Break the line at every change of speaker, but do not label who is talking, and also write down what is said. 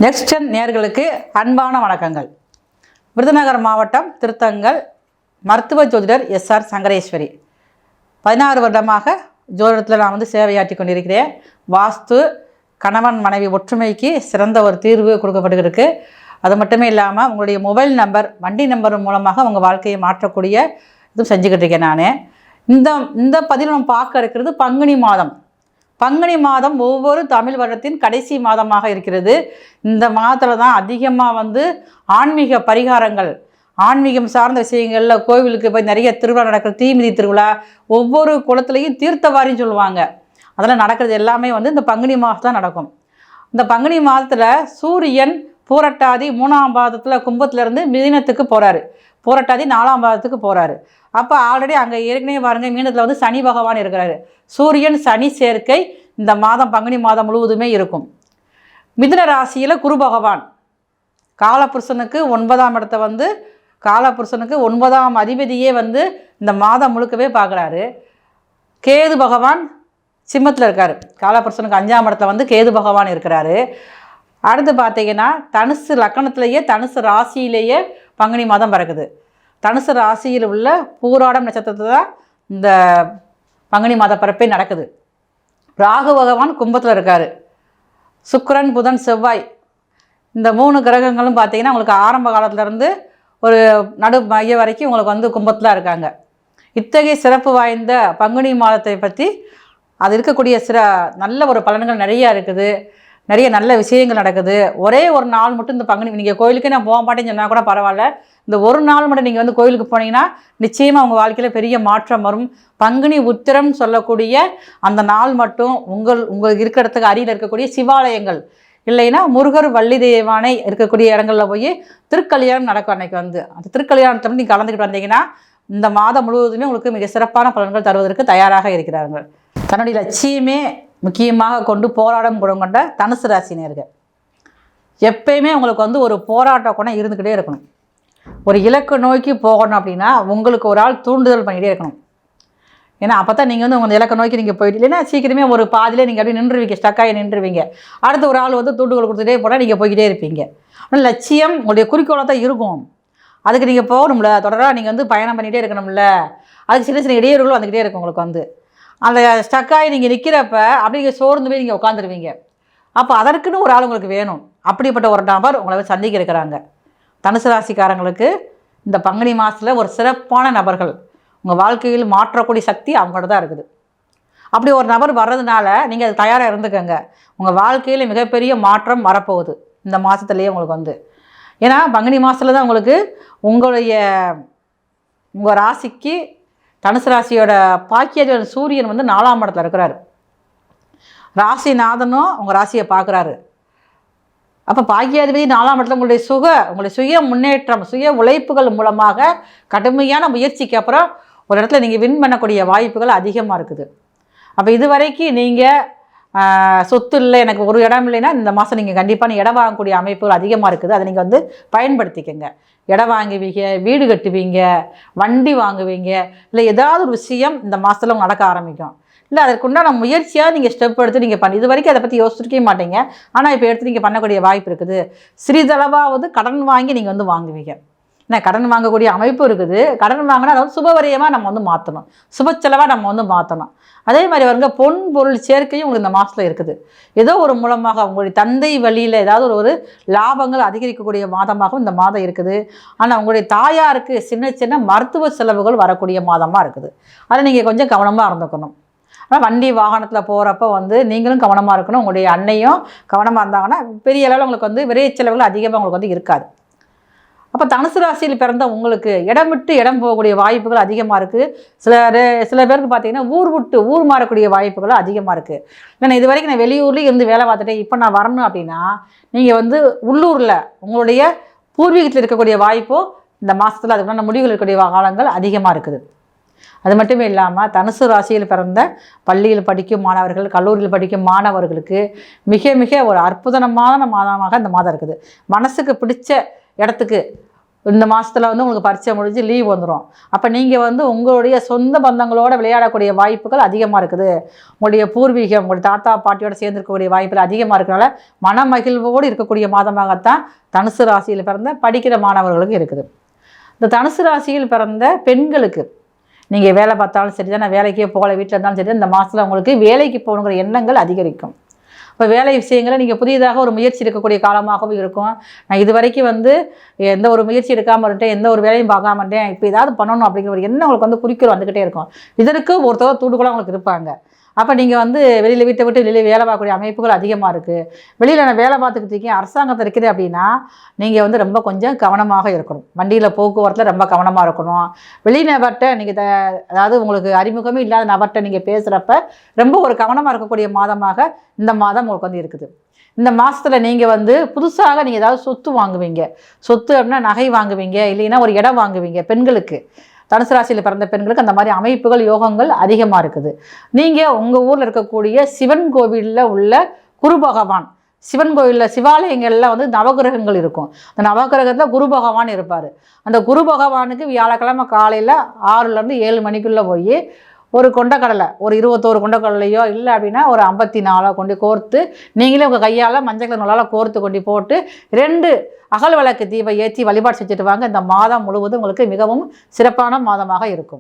Next நேயர்களுக்கு அன்பான வணக்கங்கள். விருதுநகர் மாவட்டம் திருத்தங்கல் மருத்துவ ஜோதிடர் எஸ்ஆர் சங்கரேஸ்வரி. 16 வருடமாக ஜோதிடத்தில் நான் சேவையாற்றி கொண்டிருக்கிறேன். வாஸ்து, கணவன் மனைவி ஒற்றுமைக்கு சிறந்த ஒரு தீர்வு கொடுக்கப்பட்டுருக்கு. அது மட்டுமே இல்லாமல் உங்களுடைய மொபைல் நம்பர், வண்டி நம்பர் மூலமாக உங்கள் வாழ்க்கையை மாற்றக்கூடிய இதுவும் செஞ்சுக்கிட்டு இருக்கேன். நான் இந்த பதிவில் நம்ம பார்க்க இருக்கிறது பங்குனி மாதம். பங்குனி மாதம் ஒவ்வொரு தமிழ் வருடத்தின் கடைசி மாதமாக இருக்கிறது. இந்த மாதத்தில் தான் அதிகமாக ஆன்மீக பரிகாரங்கள், ஆன்மீகம் சார்ந்த விஷயங்களில் கோவிலுக்கு போய் நிறைய திருவிழா நடக்கிற, தீமிதி திருவிழா, ஒவ்வொரு குளத்துலையும் தீர்த்தவாரின்னு சொல்லுவாங்க. அதெல்லாம் நடக்கிறது எல்லாமே இந்த பங்குனி மாதம் தான் நடக்கும். இந்த பங்குனி மாதத்தில் சூரியன் பூரட்டாதி 3ஆம் பாதத்தில் கும்பத்திலேருந்து மீனத்துக்கு போகிறாரு, பூரட்டாதி 4ஆம் பாதத்துக்கு போகிறாரு. அப்போ ஆல்ரெடி அங்கே ஏற்கனவே பாருங்கள், மீனத்தில் சனி பகவான் இருக்கிறாரு. சூரியன் சனி சேர்க்கை இந்த மாதம் பங்குனி மாதம் முழுவதுமே இருக்கும். மிதுன ராசியில் குரு பகவான் காலபுருஷனுக்கு 9ஆம் இடத்தை காலபுருஷனுக்கு 9ஆம் அதிபதியே இந்த மாதம் முழுக்கவே பார்க்குறாரு. கேது பகவான் சிம்மத்தில் இருக்கார். காலபுருஷனுக்கு 5ஆம் இடத்துல கேது பகவான் இருக்கிறாரு. அடுத்து பார்த்தீங்கன்னா தனுசு லக்கணத்திலேயே, தனுசு ராசியிலேயே பங்குனி மாதம் பிறக்குது. தனுசு ராசியில் உள்ள பூராடம் நட்சத்திரத்தில் தான் இந்த பங்குனி மாத பிறப்பே நடக்குது. ராகு பகவான் கும்பத்தில் இருக்கார். சுக்கிரன், புதன், செவ்வாய் இந்த 3 கிரகங்களும் பார்த்தீங்கன்னா உங்களுக்கு ஆரம்ப காலத்திலேருந்து ஒரு நடு மைய வரைக்கும் உங்களுக்கு கும்பத்தில் இருக்காங்க. இத்தகைய சிறப்பு வாய்ந்த பங்குனி மாதத்தை பற்றி அது இருக்கக்கூடிய நல்ல ஒரு பலன்கள் நிறையா இருக்குது. நிறைய நல்ல விஷயங்கள் நடக்குது. ஒரே ஒரு நாள் மட்டும் இந்த பங்குனி, நீங்கள் கோயிலுக்கே நான் போக மாட்டேன்னு சொன்னால் கூட பரவாயில்ல, இந்த ஒரு நாள் மட்டும் நீங்கள் கோயிலுக்கு போனீங்கன்னா நிச்சயமாக உங்கள் வாழ்க்கையில் பெரிய மாற்றம் வரும். பங்குனி உத்திரம் சொல்லக்கூடிய அந்த நாள் மட்டும் உங்களுக்கு இருக்கிற இடத்துக்கு அருகில் இருக்கக்கூடிய சிவாலயங்கள், இல்லைன்னா முருகர், வள்ளி தேவானை இருக்கக்கூடிய இடங்களில் போய் திருக்கல்யாணம் நடக்கும். அன்றைக்கி அந்த திருக்கல்யாணத்தை நீங்கள் கலந்துக்கிட்டு வந்தீங்கன்னா இந்த மாதம் முழுவதுமே உங்களுக்கு மிக சிறப்பான பலன்கள் தருவதற்கு தயாராக இருக்கிறார்கள். தன்னுடைய லட்சியமே முக்கியமாக கொண்டு போராடும் குணம் கொண்ட தனுசு ராசினியர்கள் எப்பயுமே உங்களுக்கு ஒரு போராட்ட குணம் இருந்துக்கிட்டே இருக்கணும். ஒரு இலக்கு நோக்கி போகணும் அப்படின்னா உங்களுக்கு ஒரு ஆள் தூண்டுதல் பண்ணிகிட்டே இருக்கணும். ஏன்னா அப்போ தான் நீங்கள் உங்கள் இலக்கை நோக்கி நீங்கள் போயிட்டு, இல்லைன்னா சீக்கிரமே ஒரு பாதிலே நீங்கள் அப்படியே நின்றுவீங்க, ஸ்டக்காகி நின்றுவீங்க. அடுத்து ஒரு ஆள் தூண்டுதல் கொடுத்துட்டே போனால் நீங்கள் போய்கிட்டே இருப்பீங்க. ஆனால் லட்சியம் உங்களுடைய குறிக்கோளாக தான் இருக்கும். அதுக்கு நீங்கள் போகணும்ல, தொடராக நீங்கள் பயணம் பண்ணிகிட்டே இருக்கணும்ல. அதுக்கு சின்ன சின்ன இடையூறுகளும் வந்துக்கிட்டே இருக்கும். உங்களுக்கு அந்த ஸ்டக்காகி நீங்கள் நிற்கிறப்ப அப்படியே சோர்ந்து போய் நீங்கள் உட்காந்துருவீங்க. அப்போ அதற்குன்னு ஒரு ஆள் உங்களுக்கு வேணும். அப்படிப்பட்ட ஒரு நபர் உங்களை சந்திக்க இருக்கிறாங்க. தனுசு ராசிக்காரங்களுக்கு இந்த பங்குனி மாதத்தில் ஒரு சிறப்பான நபர்கள் உங்கள் வாழ்க்கையில் மாற்றக்கூடிய சக்தி அவங்கள்ட்ட தான் இருக்குது. அப்படி ஒரு நபர் வர்றதுனால நீங்கள் அது தயாராக இருந்துக்கங்க. உங்கள் வாழ்க்கையில் மிகப்பெரிய மாற்றம் வரப்போகுது இந்த மாதத்துலேயே உங்களுக்கு ஏன்னா பங்குனி மாதத்தில் தான் உங்களுக்கு உங்கள் ராசிக்கு தனுசு ராசியோட பாக்கிய சூரியன் 4ஆம் இடத்துல இருக்கிறாரு. ராசிநாதனும் உங்கள் ராசியை பார்க்குறாரு. அப்போ பாக்கியாதிபதி 4ஆம் இடத்துல உங்களுடைய சுய முன்னேற்றம், சுய உழைப்புகள் மூலமாக கடுமையான முயற்சிக்கு அப்புறம் ஒரு இடத்துல நீங்கள் வின் பண்ணக்கூடிய வாய்ப்புகள் அதிகமாக இருக்குது. அப்போ இது வரைக்கும் நீங்கள் சொத்து இல்லை, எனக்கு ஒரு இடம் இல்லைன்னா இந்த மாதம் நீங்கள் கண்டிப்பாக இடம் வாங்கக்கூடிய அமைப்புகள் அதிகமாக இருக்குது. அதை நீங்கள் பயன்படுத்திக்கங்க. இடம் வாங்குவீங்க, வீடு கட்டுவீங்க, வண்டி வாங்குவீங்க, இல்லை ஏதாவது ஒரு விஷயம் இந்த மாதத்தில் உங்களுக்கு நடக்க ஆரம்பிக்கும். இல்லை அதற்குண்டான முயற்சியாக நீங்கள் ஸ்டெப் எடுத்து நீங்கள் இது வரைக்கும் அதை பற்றி யோசிச்சிருக்கவே மாட்டீங்க. ஆனால் இப்போ எடுத்து நீங்கள் பண்ணக்கூடிய வாய்ப்பு இருக்குது. சிறிதளவாவது கடன் வாங்கி நீங்கள் வாங்குவீங்க. ஏன்னா கடன் வாங்கக்கூடிய அமைப்பு இருக்குது. கடன் வாங்கினா அதாவது சுபவரியமாக நம்ம மாற்றணும், சுப செலவாக நம்ம மாற்றணும். அதே மாதிரி பொன் பொருள் சேர்க்கையும் உங்களுக்கு இந்த மாதத்தில் இருக்குது. ஏதோ ஒரு மூலமாக உங்களுடைய தந்தை வழியில் ஏதாவது ஒரு லாபங்கள் அதிகரிக்கக்கூடிய மாதமாகவும் இந்த மாதம் இருக்குது. ஆனால் உங்களுடைய தாயாருக்கு சின்ன சின்ன மருத்துவ செலவுகள் வரக்கூடிய மாதமாக இருக்குது. அதை நீங்கள் கொஞ்சம் கவனமாக இருந்துக்கணும். ஆனால் வண்டி வாகனத்தில் போகிறப்ப நீங்களும் கவனமாக இருக்கணும். உங்களுடைய அன்னையும் கவனமாக இருந்தாங்கன்னா பெரிய அளவில் உங்களுக்கு விரைய செலவுகள் அதிகமாக உங்களுக்கு இருக்காது. அப்போ தனுசு ராசியில் பிறந்த உங்களுக்கு இடம் விட்டு இடம் போகக்கூடிய வாய்ப்புகள் அதிகமாக இருக்குது. சில பேருக்கு பார்த்தீங்கன்னா ஊர் விட்டு ஊர் மாறக்கூடிய வாய்ப்புகள் அதிகமாக இருக்குது. ஏன்னா இது வரைக்கும் நான் வெளியூர்லேயும் இருந்து வேலை பார்த்துட்டேன், இப்போ நான் வரணும் அப்படின்னா நீங்கள் உள்ளூரில் உங்களுடைய பூர்வீகத்தில் இருக்கக்கூடிய வாய்ப்போ இந்த மாதத்தில் அதுக்குள்ள முடிவுகள் இருக்கக்கூடிய காலங்கள் அதிகமாக இருக்குது. அது மட்டுமே இல்லாமல் தனுசு ராசியில் பிறந்த பள்ளியில் படிக்கும் மாணவர்கள், கல்லூரியில் படிக்கும் மாணவர்களுக்கு மிக மிக ஒரு அற்புதமான மாதமாக இந்த மாதம் இருக்குது. மனசுக்கு பிடிச்ச இடத்துக்கு இந்த மாதத்தில் வந்து உங்களுக்கு பரீட்சை முடிஞ்சு லீவ் வந்துடும். அப்போ நீங்கள் வந்து உங்களுடைய சொந்த பந்தங்களோட விளையாடக்கூடிய வாய்ப்புகள் அதிகமாக இருக்குது. உங்களுடைய பூர்வீகம், உங்களுடைய தாத்தா பாட்டியோட சேர்ந்துருக்கக்கூடிய வாய்ப்புகள் அதிகமாக இருக்கிறனால மன மகிழ்வோடு இருக்கக்கூடிய மாதமாகத்தான் தனுசு ராசியில் பிறந்த படிக்கிற மாணவர்களுக்கு இருக்குது. இந்த தனுசு ராசியில் பிறந்த பெண்களுக்கு நீங்கள் வேலை பார்த்தாலும் சரி தான், நான் வேலைக்கே போகல வீட்டில் இருந்தாலும் சரி, இந்த மாதத்தில் உங்களுக்கு வேலைக்கு போகணுங்கிற எண்ணங்கள் அதிகரிக்கும். இப்போ வேலை விஷயங்களை நீங்கள் புதியதாக ஒரு முயற்சி எடுக்கக்கூடிய காலமாகவும் இருக்கும். நான் இது வரைக்கும் வந்து எந்த ஒரு முயற்சி எடுக்காமல் இருந்தேன், எந்த ஒரு வேலையும் பார்க்காம இருந்தேன், இப்போ ஏதாவது பண்ணணும் அப்படிங்கிற ஒரு எண்ணம் உங்களுக்கு வந்து குறிக்கோள் வந்துக்கிட்டே இருக்கும். இதற்கு ஒருத்தர் தூண்டுகோலாக உங்களுக்கு இருப்பாங்க. அப்போ நீங்கள் வந்து வெளியில் வீட்டை விட்டு வெளியில் வேலை பார்க்கக்கூடிய அமைப்புகள் அதிகமாக இருக்குது. வெளியில் நான் வேலை பார்த்துக்கிட்டு இருக்கேன், அரசாங்கத்தில் இருக்குது அப்படின்னா நீங்கள் வந்து ரொம்ப கொஞ்சம் கவனமாக இருக்கணும். வண்டியில் போக்குவரத்தில் ரொம்ப கவனமாக இருக்கணும். வெளிநபர்கிட்ட நீங்கள் அதாவது உங்களுக்கு அறிமுகமே இல்லாத நபர்கிட்ட நீங்கள் பேசுகிறப்ப ரொம்ப ஒரு கவனமாக இருக்கக்கூடிய மாதமாக இந்த மாதம் உங்களுக்கு வந்து இருக்குது. இந்த மாதத்தில் நீங்கள் வந்து புதுசாக நீங்கள் ஏதாவது சொத்து வாங்குவீங்க. சொத்து அப்படின்னா நகை வாங்குவீங்க, இல்லைன்னா ஒரு இடம் வாங்குவீங்க. பெண்களுக்கு, தனுசு ராசியில் பிறந்த பெண்களுக்கு அந்த மாதிரி அமைப்புகள் யோகங்கள் அதிகமாக இருக்குது. நீங்கள் உங்கள் ஊரில் இருக்கக்கூடிய சிவன் கோவிலில் உள்ள குரு பகவான், சிவன் கோவிலில் சிவாலயங்களில் வந்து நவகிரகங்கள் இருக்கும். அந்த நவகிரகத்தில் குரு பகவான் இருப்பார். அந்த குரு பகவானுக்கு வியாழக்கிழமை காலையில் 6லேருந்து 7 மணிக்குள்ளே போய் ஒரு கொண்டக்கடலை, ஒரு 21 கொண்டக்கடலையோ இல்லை அப்படின்னா ஒரு 54 கொண்டு கோர்த்து நீங்களே உங்கள் கையால் மஞ்சள் கலர் நூலால் கோர்த்து கொண்டு போட்டு 2 அகல் விளக்கு தீபம் ஏற்றி வழிபாடு செஞ்சுட்டு வாங்க. இந்த மாதம் முழுவதும் உங்களுக்கு மிகவும் சிறப்பான மாதமாக இருக்கும்.